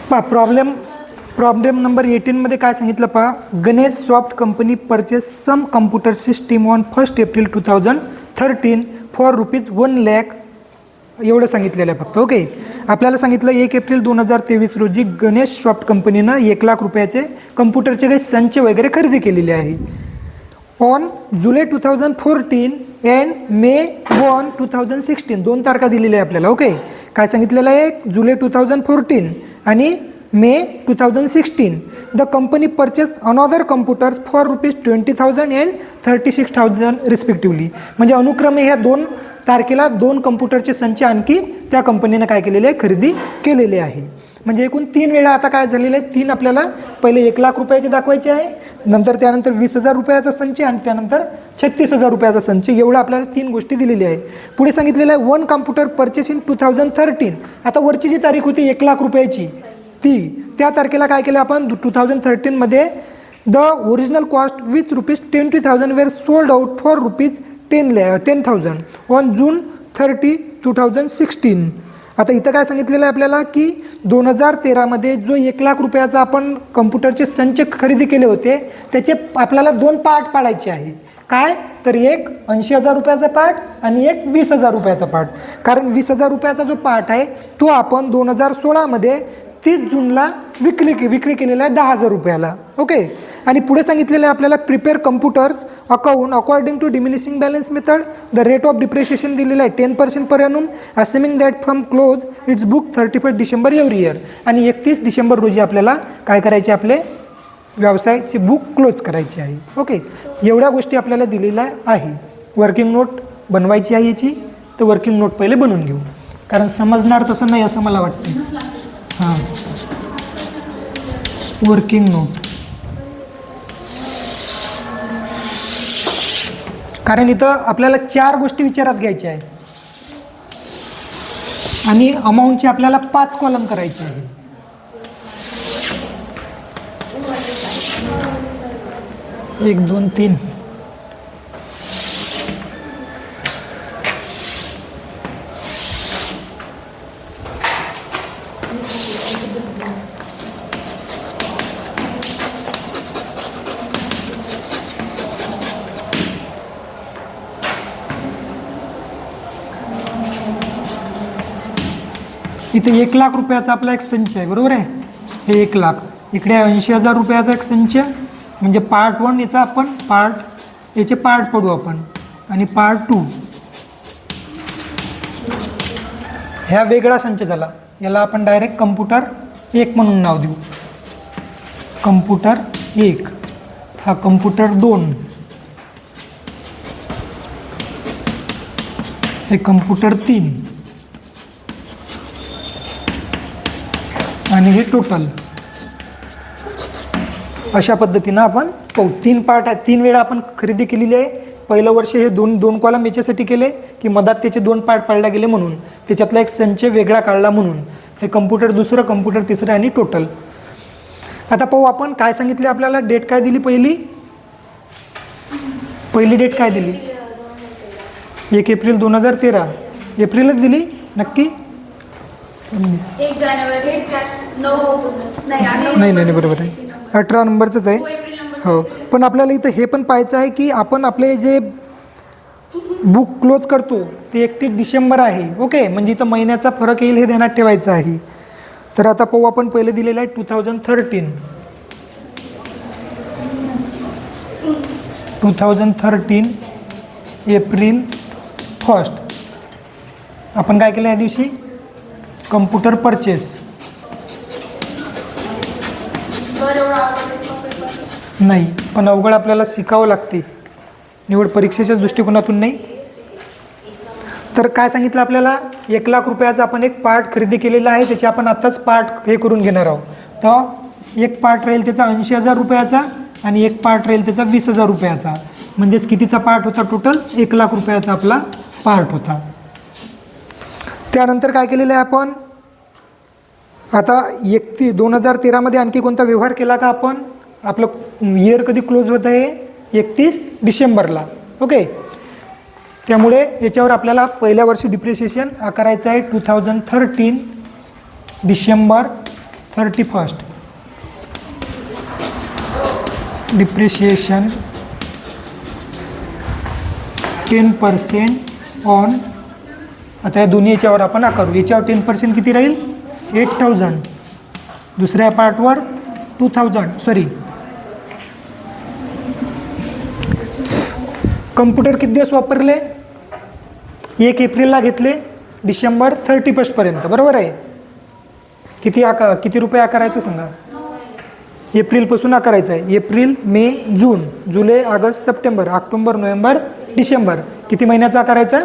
Problem number 18मध्ये काय सांगितलं पहा, Ganesh soft company purchase some computer system on 1 April 2013 for ₹1,00,000 एवढं सांगितलेलं आहे फक्त. ओके, आपल्याला सांगितलं 1 एप्रिल 2023 रोजी गणेश सॉफ्ट कंपनीनं ₹1,00,000 कम्प्युटरचे काही संच वगैरे खरेदी केलेले आहे. ऑन जुलै 2014 अँड मे 1, 2016 2 तारखा दिलेल्या आहे आपल्याला. ओके, काय सांगितलेलं आहे, जुलै 2014 आणि मे 2016. The company purchase another computers for ₹20,000 and ₹36,000 respectively. म्हणजे अनुक्रमे ह्या 2 तारखेला 2 कम्प्युटरचे संच आणखी त्या कंपनीनं काय केलेले आहे, खरेदी केलेले आहे. म्हणजे एकूण 3 वेळा आता काय झालेलं आहे, 3 आपल्याला पहिले ₹1,00,000 दाखवायचे आहे, नंतर त्यानंतर ₹20,000 संच आणि त्यानंतर ₹36,000 संच. एवढं आपल्याला 3 गोष्टी दिलेल्या आहे. पुढे सांगितलेलं आहे 1 कम्प्युटर परचेस इन 2013. आता वरची जी तारीख होती ₹1,00,000 त्या तारखेला काय केलं आपण, 2013मध्ये the original cost which ₹20,000 were sold out for ₹10,000 on June 30, 2016. आता इथं काय सांगितलेलं आहे आपल्याला की 2013मध्ये जो ₹1,00,000 आपण कम्प्युटरचे संच खरेदी केले होते त्याचे आपल्याला 2 पार्ट पाडायचे आहे. काय तर एक ₹80,000 पार्ट आणि एक ₹20,000 पार्ट. कारण ₹20,000 जो पार्ट आहे तो आपण 2016मध्ये 30 जूनला विक्री केलेला आहे ₹10,000. ओके, आणि पुढे सांगितलेलं आहे आपल्याला prepare computers account according to diminishing balance method. The rate of depreciation दिलेलं आहे 10% per annum assuming that from close its book 31 December every year. आणि 31 डिसेंबर रोजी आपल्याला काय करायचे, आपले व्यवसायाची बुक क्लोज करायची आहे. ओके, एवढ्या गोष्टी आपल्याला दिलेल्या आहे. वर्किंग नोट बनवायची आहे याची, तर वर्किंग नोट पहिले बनवून घेऊ, कारण समजणार तसं नाही असं मला वाटते. हां, वर्किंग नोट, कारण इथं आपल्याला 4 गोष्टी विचारात घ्यायच्या आहे आणि अमाऊंटचे आपल्याला 5 कॉलम करायचे आहे. एक 2 3 इथे ₹1,00,000 आपला एक संच आहे, बरोबर आहे. हे 1,00,000, इकडे ₹80,000 एक संच, म्हणजे पार्ट 1 याचा आपण याचे पार्ट पडू आपण, आणि पार्ट 2 ह्या वेगळा संच झाला. याला आपण डायरेक्ट कम्प्युटर 1 म्हणून नाव देऊ. कम्प्युटर 1, हा कम्प्युटर 2, हे कम्प्युटर 3 आणि हे टोटल. अशा पद्धतीनं आपण पाहू. 3 पार्ट आहेत, 3 वेळा आपण खरेदी केलेली आहे. पहिलं वर्ष हे 2 कॉलम याच्यासाठी केले की मधात त्याचे 2 पार्ट पाडले गेले म्हणून, त्याच्यातला एक संच वेगळा काढला म्हणून. हे कम्प्युटर दुसरं, कम्प्युटर तिसरं आणि टोटल. आता पाहू आपण काय सांगितले आपल्याला. डेट काय दिली, पहिली डेट काय दिली, 1 एप्रिल 2013. एप्रिलच दिली नक्की, 1 जानेवारी नाही बरोबर आहे, 18 नंबरचंच आहे. हो, पण आपल्याला इथं हे पण पाहायचं आहे की आपण आपले जे बुक क्लोज करतो ते 31 डिसेंबर आहे. ओके, म्हणजे इथं महिन्याचा फरक येईल हे ध्यानात ठेवायचं आहे. तर आता पाहू आपण, पहिले दिलेलं आहे 2013 एप्रिल 1. आपण काय केलं या दिवशी, कम्प्युटर परचेस. नाही, पण अवघड आपल्याला शिकावं लागते, निवड परीक्षेच्याच दृष्टिकोनातून नाही. तर काय सांगितलं आपल्याला, ₹1,00,000 आपण एक पार्ट खरेदी केलेला आहे, त्याचे आपण आत्ताच पार्ट हे करून घेणार आहोत. तर एक पार्ट राहील त्याचा ₹80,000 आणि एक पार्ट राहील त्याचा ₹20,000. म्हणजेच कितीचा पार्ट होता, टोटल ₹1,00,000 आपला पार्ट होता. त्यानंतर काय केलेलं आहे आपण, आता 2013मध्ये आणखी कोणता व्यवहार केला का आपण. आपलं इयर कधी क्लोज होत आहे, 31 डिसेंबरला. ओके, त्यामुळे याच्यावर आपल्याला पहिल्या वर्षी डिप्रिशिएशन करायचं आहे. 2013 डिसेंबर 31st. डिप्रिशिएशन 10% ऑन, आता या दोन्ही याच्यावर आपण आकारू. याच्यावर 10% किती राहील 8,000. दुसऱ्या पार्टवर 2,000. सॉरी, कम्प्युटर किती दिवस वापरले, 1 एप्रिलला घेतले, डिसेंबर 31st पर्यंत, बरोबर आहे. किती रुपये आकारायचं सांगा. एप्रिलपासून आकारायचं आहे. एप्रिल, मे, जून, जुलै, ऑगस्ट, सप्टेंबर, ऑक्टोबर, नोव्हेंबर, डिसेंबर. किती महिन्याचा आकारायचा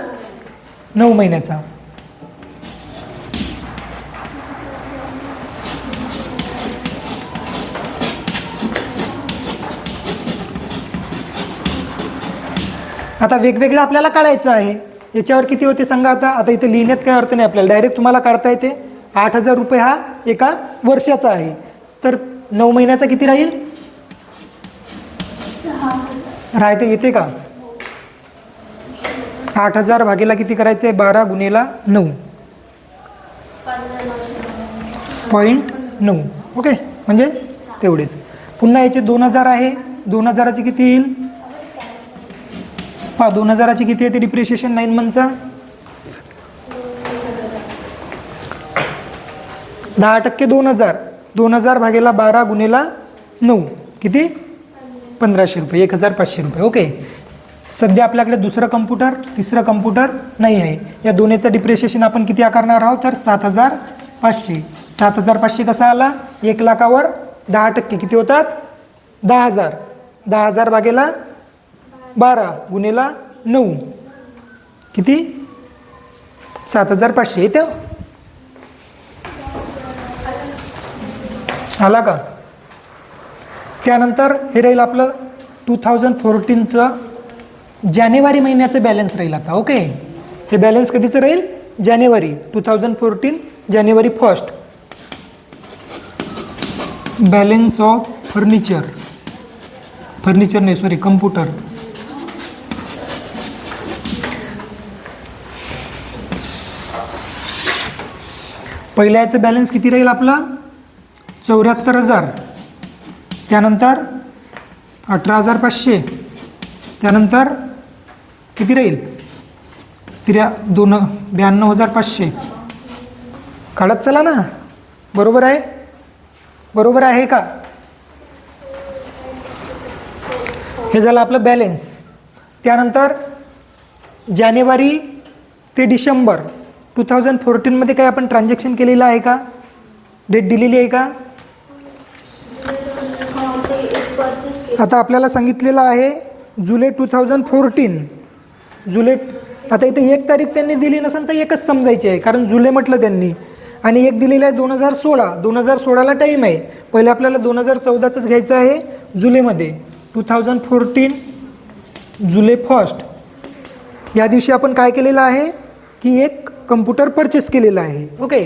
9 महिन्याचा. आता वेगवेगळं आपल्याला काढायचं आहे. याच्यावर किती होते सांगा. आता इथे लिहिण्यात काय अर्थ नाही आपल्याला, डायरेक्ट तुम्हाला काढता येते. 8,000 रुपये हा एका वर्षाचा आहे, तर 9 महिन्याचा किती राहील राहते येते का. 8,000 भागेला किती करायचं आहे 12 गुणेला 9 0.9. ओके, म्हणजे तेवढेच. पुन्हा याचे 2,000 आहे. 2,000ची किती येईल 2,000ची किती येते डिप्रिशिएशन 9 मंथचा 10% 2,000. 2,000 भागेला 12 गुणेला 9 किती 1,500 रुपये, 1,500 रुपये. ओके, सध्या आपल्याकडे दुसरं कम्प्युटर तिसरं कम्प्युटर नाही आहे. या दोन्हीचं डिप्रिशिएशन आपण किती आकारणार आहोत तर 7,500. 7,500 कसा आला 1,00,000वर 10% किती होतात 10,000. 10,000 भागेला 12 गुणेला 9 किती 7,500 येतं. आला का. त्यानंतर हे राहील आपलं 2014चं जानेवारी महिन्याचं बॅलन्स राहील आता. ओके, हे बॅलन्स कधीचं राहील जानेवारी 2014 जानेवारी 1st. बॅलन्स ऑफ फर्निचर नाही सॉरी कम्प्युटर. पहिल्या याचं बॅलन्स किती राहील आपलं 74,000. त्यानंतर 18,500. त्यानंतर किती राहील 92,500. काढत चला ना. बरोबर आहे, बरोबर आहे का. हे झालं आपलं बॅलन्स. त्यानंतर जानेवारी ते डिसेंबर 2014 मध्ये काय आपण ट्रान्झॅक्शन केलेलं आहे का, डेट दिलेली आहे का. आता आपल्याला सांगितलेलं आहे जुलै 2014. जुलै, आता इथे 1 तारीख त्यांनी दिली नसेल तर एकच समजायची आहे, कारण जुलै म्हटलं त्यांनी. आणि एक दिलेलं आहे 2016. 2016ला टाईम आहे. पहिले आपल्याला 2014चंच घ्यायचं आहे जुलैमध्ये. 2014 जुलै 1st या दिवशी आपण काय केलेलं आहे की एक कम्प्युटर परचेस केलेला आहे. Okay,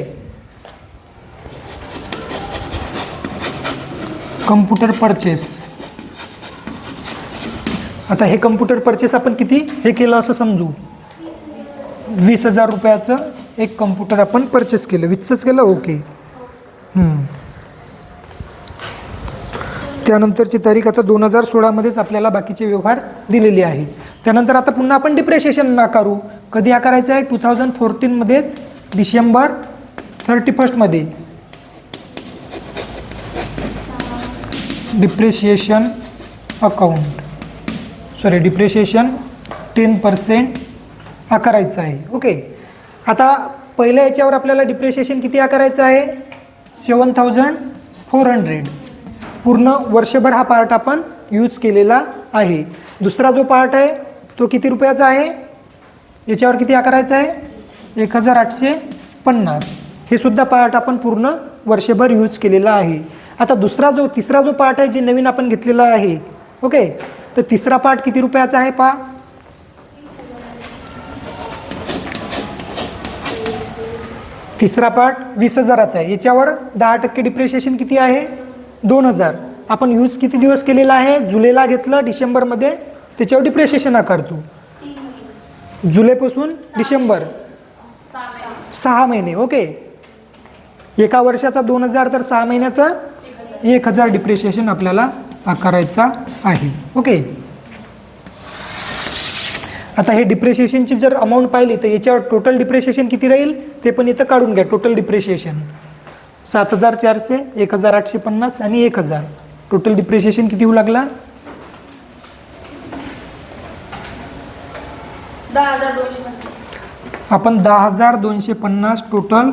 computer purchase. आता हे कम्प्युटर परचेस आपण किती हे केलं असं समजू 20,000 रुपयाचं एक कम्प्युटर आपण परचेस केलं. 20च केलं. ओके, त्यानंतरची तारीख आता 2016मध्येच आपल्याला बाकीचे व्यवहार दिलेले आहे. त्यानंतर आता पुन्हा आपण डिप्रिशिएशन नाकारू. कधी आकारायचं आहे 2014मध्येच डिसेंबर 31st depreciation account sorry depreciation 10% आकारायचं आहे. ओके, आता पहिल्या याच्यावर आपल्याला डिप्रिशिएशन किती आकारायचं आहे 7,400. पूर्ण वर्षभर हा पार्ट आपण यूज केलेला आहे. दुसरा जो पार्ट आहे तो किती रुपयाचा आहे याच्यावर किती आकारायचा आहे 1,850. हे सुद्धा पार्ट आपण पूर्ण वर्षभर यूज केलेला आहे. आता तिसरा जो पार्ट आहे जे नवीन आपण घेतलेला आहे. ओके, तर तिसरा पार्ट किती रुपयाचा आहे पहा. तिसरा पार्ट 20,000चा आहे. याच्यावर 10% डिप्रिशिएशन किती आहे 2,000. आपण यूज किती दिवस केलेला आहे जुलैला घेतलं डिसेंबरमध्ये त्याच्यावर डिप्रिशिएशन आकारतो. जुलैपासून डिसेंबर 6 महिने. ओके, एका वर्षाचा 2000 तर 6 महिन्याचा 1000 डिप्रिशिएशन आपल्याला आकारायचा आहे. ओके. आता हे डिप्रिशिएशनची जर अमाऊंट पाहिली तर याच्यावर टोटल डिप्रिशिएशन किती राहील ते पण इथं काढून घ्या. टोटल डिप्रिशिएशन 7400, 1850 आणि 1000. टोटल डिप्रिशिएशन किती होऊ लागला? 10,250. आपण 10,250 टोटल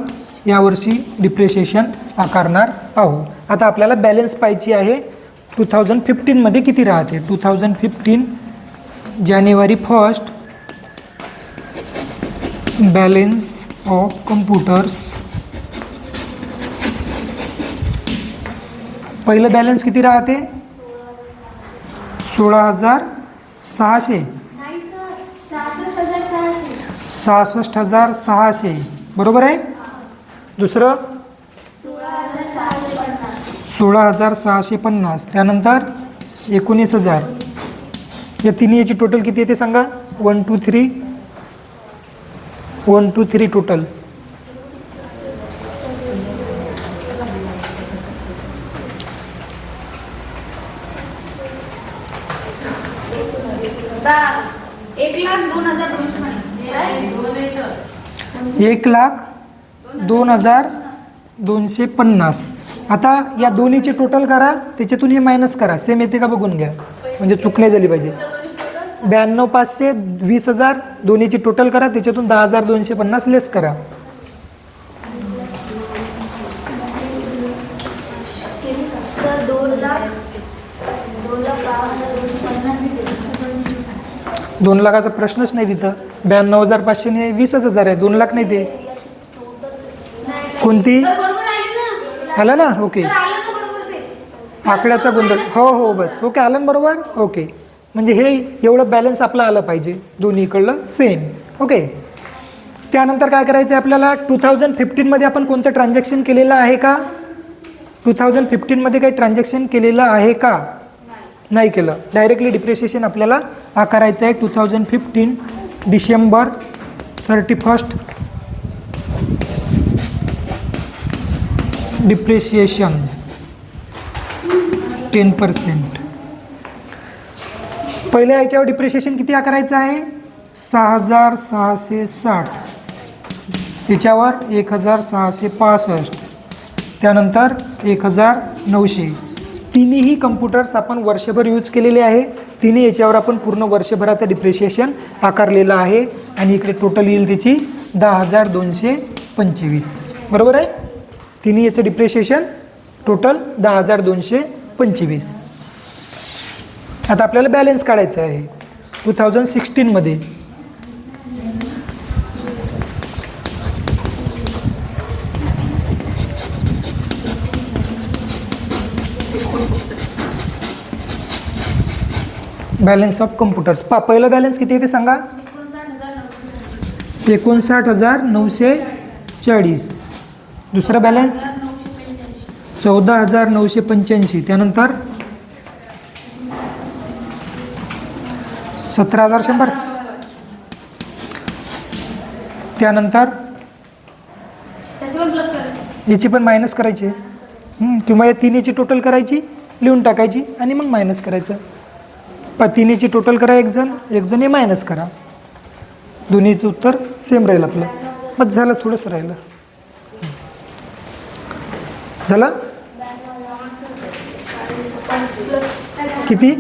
यावर्षी डिप्रिशिएशन आकारणार आहोत. आता आपल्याला बॅलन्स पाहिजे आहे 2015 मध्ये किती राहते. 2015 जानेवारी 1 बॅलन्स ऑफ कम्प्युटर्स. पहिलं बॅलन्स किती राहते? 16,600. 66,600 बरोबर आहे. दुसरं 16,650. त्यानंतर 19,000. या तिन्ही याची टोटल किती येते सांगा? 1 2 3 टोटल. एक लाख 2,250. आता या दोन्हीचे टोटल करा, त्याच्यातून हे मायनस करा. सेम येते का बघून घ्या, म्हणजे चूक नाही झाली पाहिजे. 92,500 20,000 दोन्हीची टोटल करा, त्याच्यातून 10,250 लेस करा. दोन लाखाचा प्रश्नच नाही तिथं. 92,500 ने 20,000 आहे. 2 लाख नाही ते. कोणती आलं ना? ओके. आकड्याचा गोंधळ. हो बस. ओके, आलं ना बरोबर. ओके, म्हणजे हे एवढं बॅलन्स आपलं आलं पाहिजे दोन्हीकडलं सेम. ओके. त्यानंतर काय करायचं आहे आपल्याला? 2015 मध्ये आपण कोणतं ट्रान्झॅक्शन केलेलं आहे का? 2015 मध्ये काही ट्रान्झॅक्शन केलेलं आहे का? नाही केलं. डायरेक्टली डिप्रिशिएशन आपल्याला आकारायचं आहे. 2015 डिसेंबर 31 डिप्रिशिएशन 10%. पहिल्या याच्यावर डिप्रिशिएशन किती आकारायचं आहे? 6,660. त्याच्यावर 1,665. त्यानंतर 1,900. तिन्ही कम्प्युटर्स आपण वर्षभर यूज केलेले आहे. तिन्ही याच्यावर आपण पूर्ण वर्षभराचं डिप्रिशिएशन आकारलेलं आहे. आणि इकडे टोटल येईल त्याची 10,225. बरोबर आहे. तिन्ही याचं डिप्रिशिएशन टोटल 10,225. आता आपल्याला बॅलन्स काढायचं आहे 2016 मध्ये. Balance of computers. पहिलं बॅलन्स किती येते सांगा? 59,940. दुसरा बॅलन्स 14,985. त्यानंतर 17,100. त्यानंतर याची पण मायनस करायची किंवा या तिन्हीची टोटल करायची, लिहून टाकायची आणि मग मायनस करायचं. तिन्हीची टोटल करा, एक जण हे मायनस करा. दोन्हीचं उत्तर सेम राहील आपलं. बस झालं, थोडंसं राहिलं. झालं किती?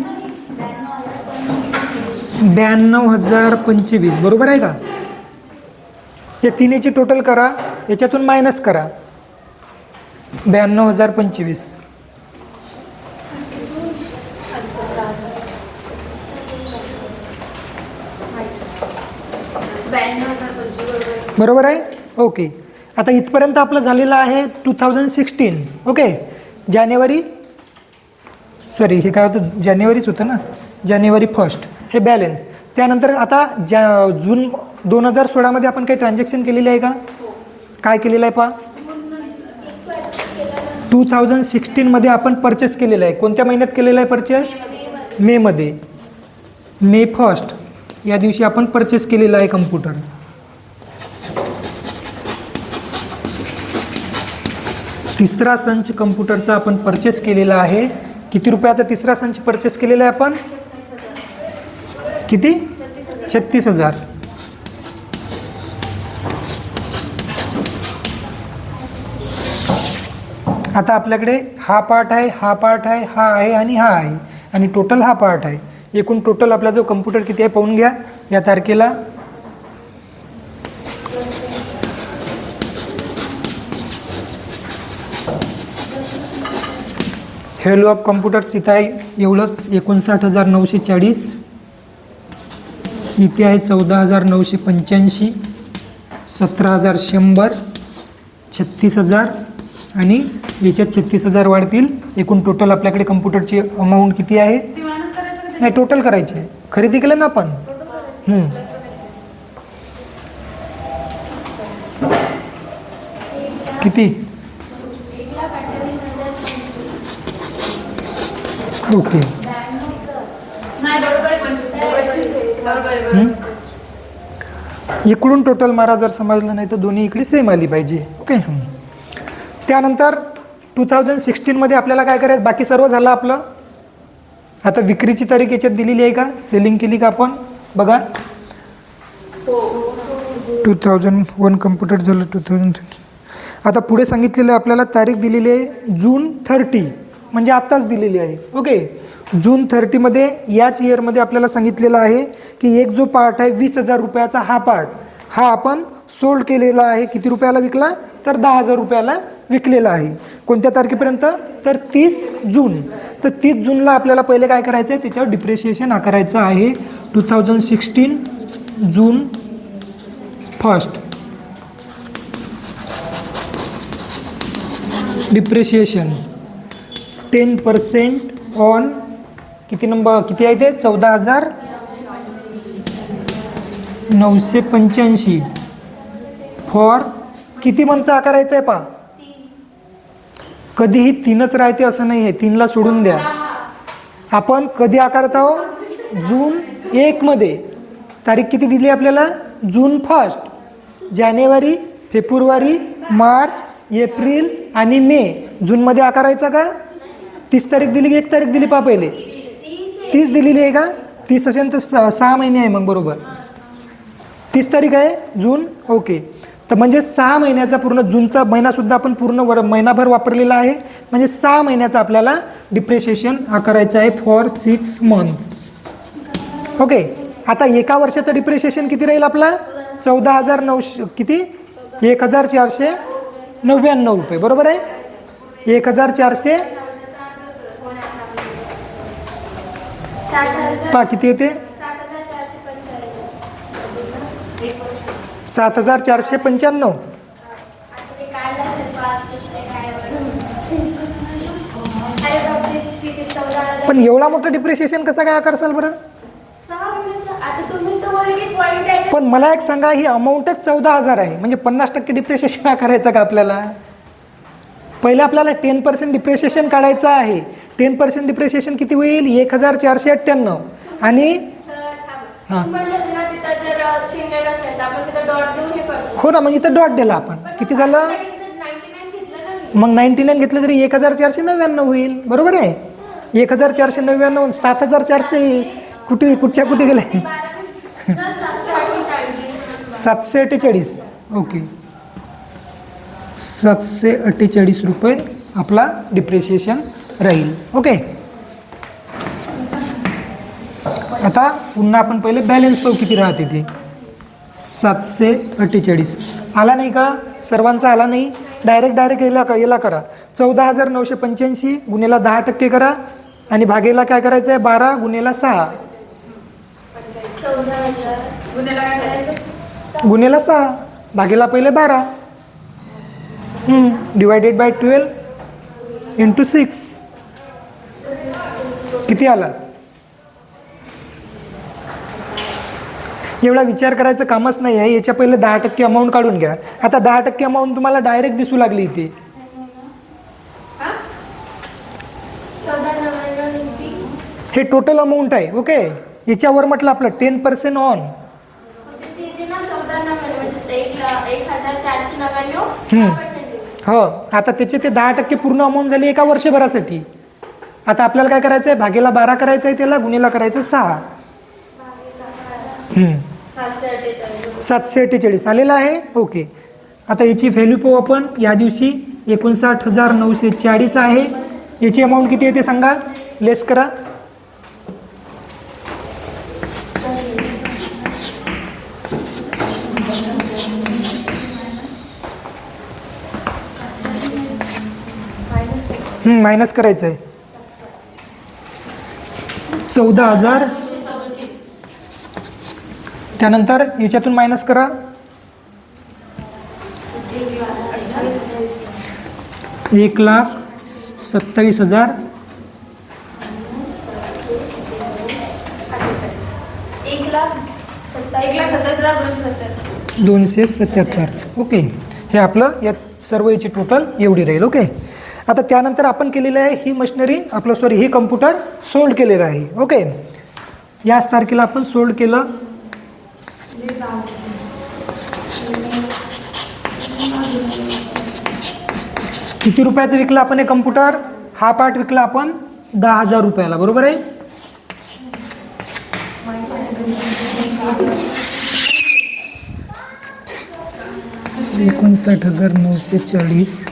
92,025. बरोबर आहे का? या तिन्हीची टोटल करा, याच्यातून मायनस करा. 92,025. बरोबर आहे. ओके. आता इथपर्यंत आपलं झालेलं आहे 2016. ओके. जानेवारी हे काय होतं? जानेवारीच होतं ना. जानेवारी 1 हे बॅलन्स. त्यानंतर आता जून 2016 मध्ये आपण काही ट्रान्झॅक्शन केलेले आहे का? काय केलेलं आहे पहा? 2016 मध्ये आपण परचेस केलेलं आहे. कोणत्या महिन्यात केलेलं आहे परचेस? मे मध्ये. मे 1 या दिवशी आपण परचेस केलेला आहे कम्प्युटर. तिसरा संच कम्प्युटरचा आपण परचेस केलेला आहे. किती रुपयाचा तिसरा संच परचेस केलेला आहे आपण? किती? 36,000. आता आपल्याकडे हा पार्ट आहे, हा पार्ट आहे, हा आहे आणि हा आहे, आणि टोटल हा पार्ट आहे. एकूण टोटल आपला जो कम्प्युटर किती आहे पाहून घ्या. या तारखेला व्हॅल्यू ऑफ कम्प्युटर्स इथं आहे एवढंच 59,940. इथे आहे 14,985, 17,100, 36,000 आणि याच्यात 36,000 वाढतील. एकूण टोटल आपल्याकडे कम्प्युटरची अमाऊंट किती आहे? ते मायनस करायचं का नाही, टोटल करायचे आहे. खरेदी केलं ना आपण. किती? ओके. नाही बरोबर आहे, 25 आहे. बरोबर आहे, बरोबर आहे. इकडून टोटल मारा जर समजलं नाही तर दोन्ही इकडे सेम आली पाहिजे. ओके. त्यानंतर 2016 आपल्याला काय करायचं? बाकी सर्व झालं आपलं. आता विक्रीची तारीख याच्यात दिलेली आहे का? सेलिंग केली का आपण? बघा, 2001 कम्प्युटर झालं 2000. आता पुढे सांगितलेलं आहे आपल्याला तारीख दिलेली आहे जून 30, म्हणजे आत्ताच दिलेली आहे. ओके. जून 30मध्ये याच इयरमध्ये आपल्याला सांगितलेलं आहे की एक जो पार्ट आहे 20,000 रुपयाचा हा पार्ट हा आपण सोल्ड केलेला आहे. किती रुपयाला विकला? तर 10,000 रुपयाला विकलेला आहे. कोणत्या तारखेपर्यंत? तर 30 जून. तर 30 जूनला आपल्याला पहिले काय करायचं आहे? त्याच्यावर डिप्रिशिएशन आकारायचं आहे. 2016 जून 1 डिप्रिशिएशन 10% ऑन किती नंबर किती आहे ते? 14,985 फॉर किती मंथचा आकारायचा आहे? पहा, कधीही 3च राहते असं नाही आहे. 3ला सोडून द्या. आपण कधी आकारत आहोत? जून 1 मध्ये. तारीख किती दिली आपल्याला? जून 1. जानेवारी, फेब्रुवारी, मार्च, एप्रिल आणि मे. जूनमध्ये आकारायचा का? 30 तारीख दिली की 1 तारीख दिली? पहा पहिले 30 दिलेली आहे का? 30 असेल तर 6 महिने आहे मग. बरोबर, 30 तारीख आहे जून. ओके. तर म्हणजे 6 महिन्याचा पूर्ण जूनचा महिनासुद्धा आपण पूर्ण महिनाभर वापरलेला आहे. म्हणजे 6 महिन्याचा आपल्याला डिप्रिशिएशन आकारायचं आहे फॉर 6 मंथ्स. ओके. आता एका वर्षाचं डिप्रिशिएशन किती राहील आपला? 14,900 किती? 1,499 रुपये. बरोबर आहे. 1,400 पहा किती येते? 7,495. पण एवढा मोठं डिप्रिशिएशन कसं काय आकारसाल बरं? पण मला एक सांगा, ही अमाऊंटच 14,000 आहे, म्हणजे 50% डिप्रिशिएशन आकारायचं का आपल्याला? पहिले आपल्याला 10% डिप्रिशिएशन काढायचं आहे. 10% डिप्रिशिएशन किती होईल? 1,498. आणि हां, हो ना, मग इथं डॉट दिला आपण. किती झालं? मग 99 घेतलं तरी 1,499 होईल. बरोबर आहे. 1,499 7,400 कुठे कुठच्या कुठे गेले? 748. ओके, 748 रुपये आपला डिप्रिशिएशन राहील. ओके. आता पुन्हा आपण पहिले बॅलन्स पाहू किती राहते ते. 748 आला नाही का? सर्वांचा आला नाही. डायरेक्ट याला करा. 14,985 गुन्हेला 10% करा आणि भागेला काय करायचं आहे? 12 गुन्हेला 6 गुन्हेला 6 भागेला पहिले 12 डिवायडेड बाय 12 इंटू 6 किती आला? एवढा विचार करायचं कामच नाही आहे. याच्या पहिले 10% अमाऊंट काढून घ्या. आता 10% अमाऊंट तुम्हाला डायरेक्ट दिसू लागली इथे. हे टोटल अमाऊंट आहे. ओके. याच्यावर म्हटलं आपलं 10% ऑन. हो, आता त्याचे ते 10% पूर्ण अमाऊंट झाली एका वर्षभरासाठी. आता आपल्याला काय करायचं आहे, भागेला 12 करायचं आहे, त्याला गुणीला करायचं 6. 748 आलेला आहे. ओके, आता याची व्हॅल्यू पाहू आपण. या दिवशी 59,940 आहे. याची अमाऊंट किती येते सांगा, लेस करा. मायनस करायचं आहे. 14,000. त्यानंतर याच्यातून मायनस करा. 1,27,000. 277. ओके, हे आपलं या सर्व याची टोटल एवढी राहील. ओके, आता त्यानंतर आपण केलेलं आहे ही मशिनरी आपलं ही कम्प्युटर सोल्ड केलेलं आहे. ओके, याच तारखेला आपण सोल्ड केलं. किती रुपयाचं विकलं आपण हे कम्प्युटर? हा पार्ट विकला आपण 10,000 रुपयाला, बरोबर आहे. $59,940.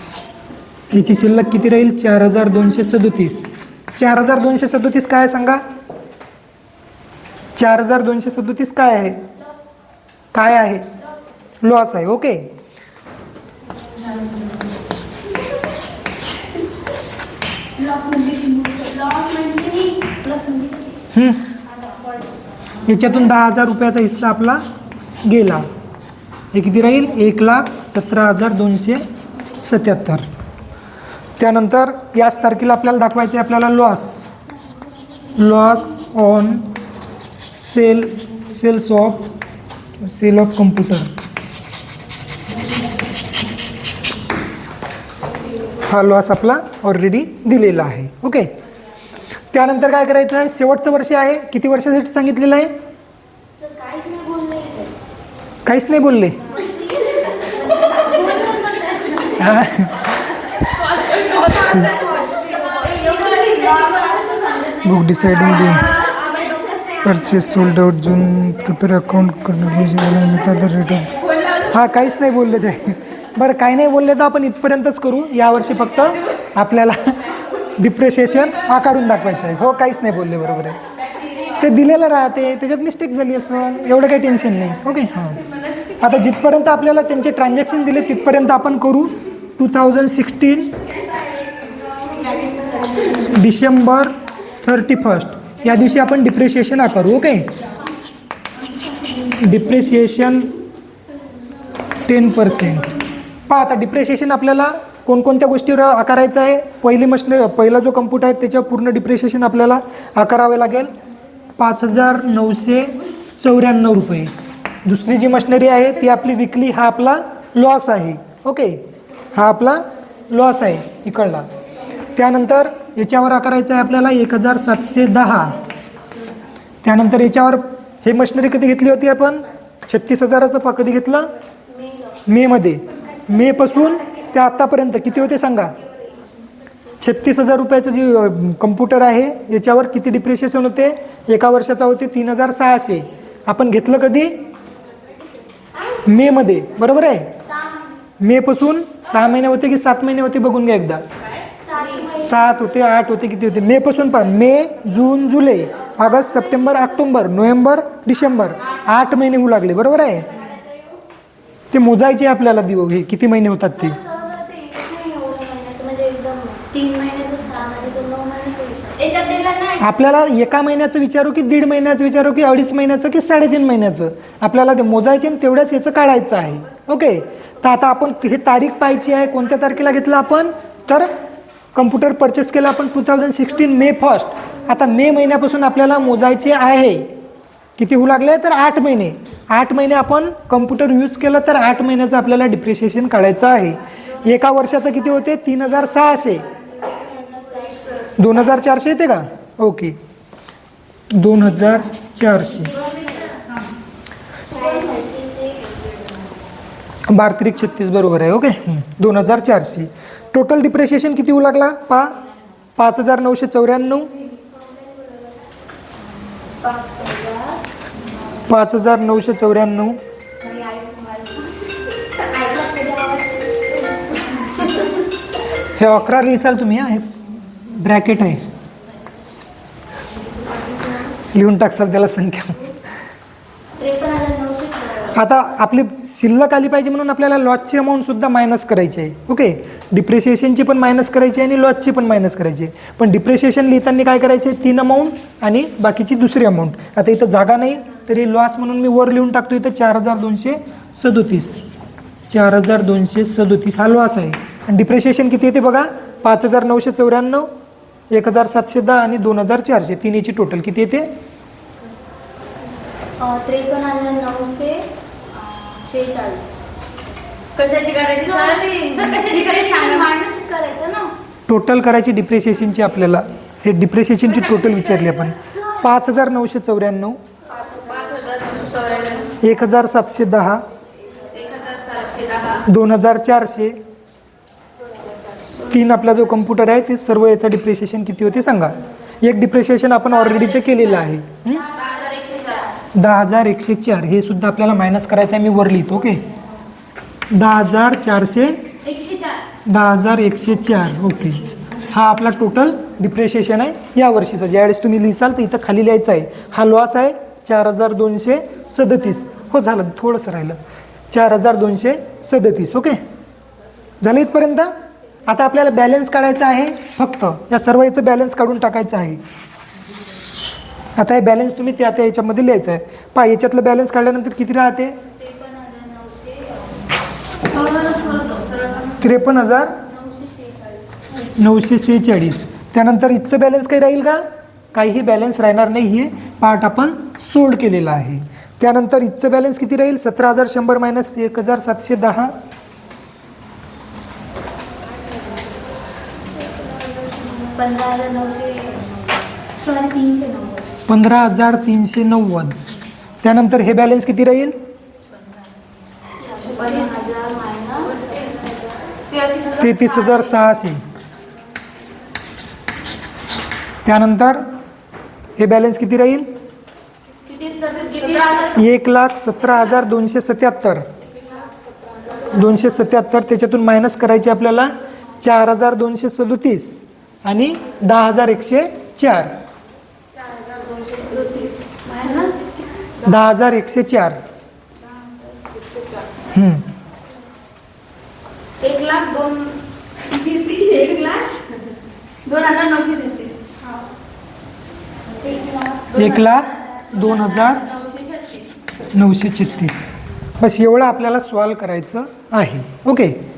याची शिल्लक किती राहील? 4,237. 4,237 काय सांगा? 4,237 काय आहे? काय आहे? लॉस आहे. ओके, याच्यातून 10,000 रुपयाचा हिस्सा आपला गेला. हे किती राहील? 1,17,277. त्यानंतर याच तारखेला आपल्याला दाखवायचे आपल्याला loss on sale of computer. हा लॉस आपला ऑलरेडी दिलेला आहे. ओके, त्यानंतर काय करायचं आहे? शेवटचं वर्ष आहे. किती वर्षासाठी सांगितलेलं आहे? काहीच नाही बोलले. Book deciding day purchase sold out June prepare account rate. हा, काहीच नाही बोलले ते. बरं, काही नाही बोलले तर आपण इथपर्यंतच करू. यावर्षी फक्त आपल्याला डिप्रिशिएशन आकारून दाखवायचं आहे. हो, काहीच नाही बोलले, बरोबर आहे. ते दिलेलं राहते, त्याच्यात मिस्टेक झाली असं, एवढं काही टेन्शन नाही. ओके, हां, आता जिथपर्यंत आपल्याला त्यांचे ट्रान्झॅक्शन दिले तिथपर्यंत आपण करू. 2016 डिसेंबर 31 या दिवशी आपण डिप्रिशिएशन आकारू. Okay, depreciation 10%. पहा, आता डिप्रिशिएशन आपल्याला कोणकोणत्या गोष्टीवर आकारायचं आहे? पहिला जो कम्प्युटर आहे त्याच्यावर पूर्ण डिप्रिशिएशन आपल्याला आकारावे लागेल. 5,994 रुपये. दुसरी जी मशिनरी आहे ती आपली विकली. हा आपला लॉस आहे. ओके, हा आपला लॉस आहे इकडला. त्यानंतर याच्यावर आकारायचं आहे आपल्याला 1,710. त्यानंतर याच्यावर हे मशिनरी कधी घेतली होती आपण? 36,000चं कधी घेतलं? मेमध्ये. मेपासून ते आत्तापर्यंत किती होते सांगा? 36,000 रुपयाचं जे कम्प्युटर आहे याच्यावर किती डिप्रिशिएशन होते? एका वर्षाचा होते 3,600. आपण घेतलं कधी? मेमध्ये, बरोबर आहे. मेपासून 6 महिने होते की 7 महिने होते? बघून घ्या एकदा. 7 होते, 8 होते, किती होते? मेपासून पहा, मे, जून, जुलै, ऑगस्ट, सप्टेंबर, ऑक्टोबर, नोव्हेंबर, डिसेंबर, 8 महिने होऊ लागले, बरोबर आहे. ते मोजायचे आपल्याला दिवस, हे किती महिने होतात ते. आपल्याला एका महिन्याचं विचारू की 1.5 महिन्याचं विचारू की 2.5 महिन्याचं की 3.5 महिन्याचं, आपल्याला ते मोजायचे आणि तेवढ्याच याचं काढायचं आहे. ओके, तर आता आपण हे तारीख पाहायची आहे. कोणत्या तारखेला घेतलं आपण? तर कम्प्युटर परचेस केला आपण 2016 मे 1. आता मे महिन्यापासून आपल्याला मोजायचे आहे. किती होऊ लागले? तर 8 महिने. 8 महिने आपण कम्प्युटर यूज केलं तर 8 महिन्याचं आपल्याला डिप्रिशिएशन काढायचं आहे. एका वर्षाचं किती होते? 3,600. 2,400 येते का? ओके, 2,400. 12×36 बरोबर आहे. ओके 2400. टोटल डिप्रिशिएशन किती होऊ लागला पहा 5994, 5994. हे 11 लिहिसाल तुम्ही हे ब्रॅकेट आहे लिहून टाकसाल त्याला संख्या. आता आपली शिल्लक आली पाहिजे म्हणून आपल्याला लॉसची अमाऊंट सुद्धा मायनस करायची आहे. ओके डिप्रिशिएशनची पण मायनस करायची आहे आणि लॉसची पण मायनस करायची आहे. पण डिप्रिशिएशन लिहिताना काय करायचे 3 अमाऊंट आणि बाकीची दुसरी अमाऊंट. आता इथं जागा नाही तरी लॉस म्हणून मी वर लिहून टाकतो इथं 4237. 4237 हा लॉस आहे. आणि डिप्रिशिएशन किती येते बघा 5994, 1710 आणि 2400. तिन्हीची टोटल किती येते 53,946. कशाची करायची सर? सर कशाची करायची सांगा. मायनस करायचं ना. टोटल करायची डिप्रिशिएशनची. आपल्याला हे डिप्रिशिएशनची टोटल विचारली आपण 5994, 1710, 2400. 3 आपला जो कम्प्युटर आहे ते सर्व याचा डिप्रिशिएशन किती होते सांगा. एक डिप्रिशिएशन आपण ऑलरेडी ते केलेलं आहे 10,104. हे सुद्धा आपल्याला मायनस करायचं आहे. मी वर लिहितो. ओके 10,104. ओके हा आपला टोटल डिप्रिशिएशन आहे या वर्षीचा. ज्यावेळेस तुम्ही लिहिसाल तर इथं खाली लिहायचं आहे हा लॉस आहे 4237. हो झालं थोडंसं राहिलं 4237. ओके झालं इथपर्यंत. आता आपल्याला बॅलन्स काढायचा आहे. फक्त या सर्व याचं बॅलन्स काढून टाकायचं आहे. आता हे बॅलन्स तुम्ही त्या याच्यामध्ये लिहायचं आहे. पहा याच्यातलं बॅलन्स काढल्यानंतर किती राहते 53,946. त्यानंतर इथचं बॅलन्स काही राहील का काहीही बॅलन्स राहणार नाही. हे पार्ट आपण सोल्ड केलेला आहे. त्यानंतर इथचं बॅलन्स किती राहील 17,100 मायनस 1710. 15,390. त्यानंतर हे बॅलन्स किती राहील 33,600. त्यानंतर हे बॅलन्स किती राहील 1,17,277. 277 त्याच्यातून मायनस करायचे आपल्याला 4,237 आणि 10,104. 10,104. 1,02,936. बस एवढं आपल्याला सॉल्व करायचं आहे. ओके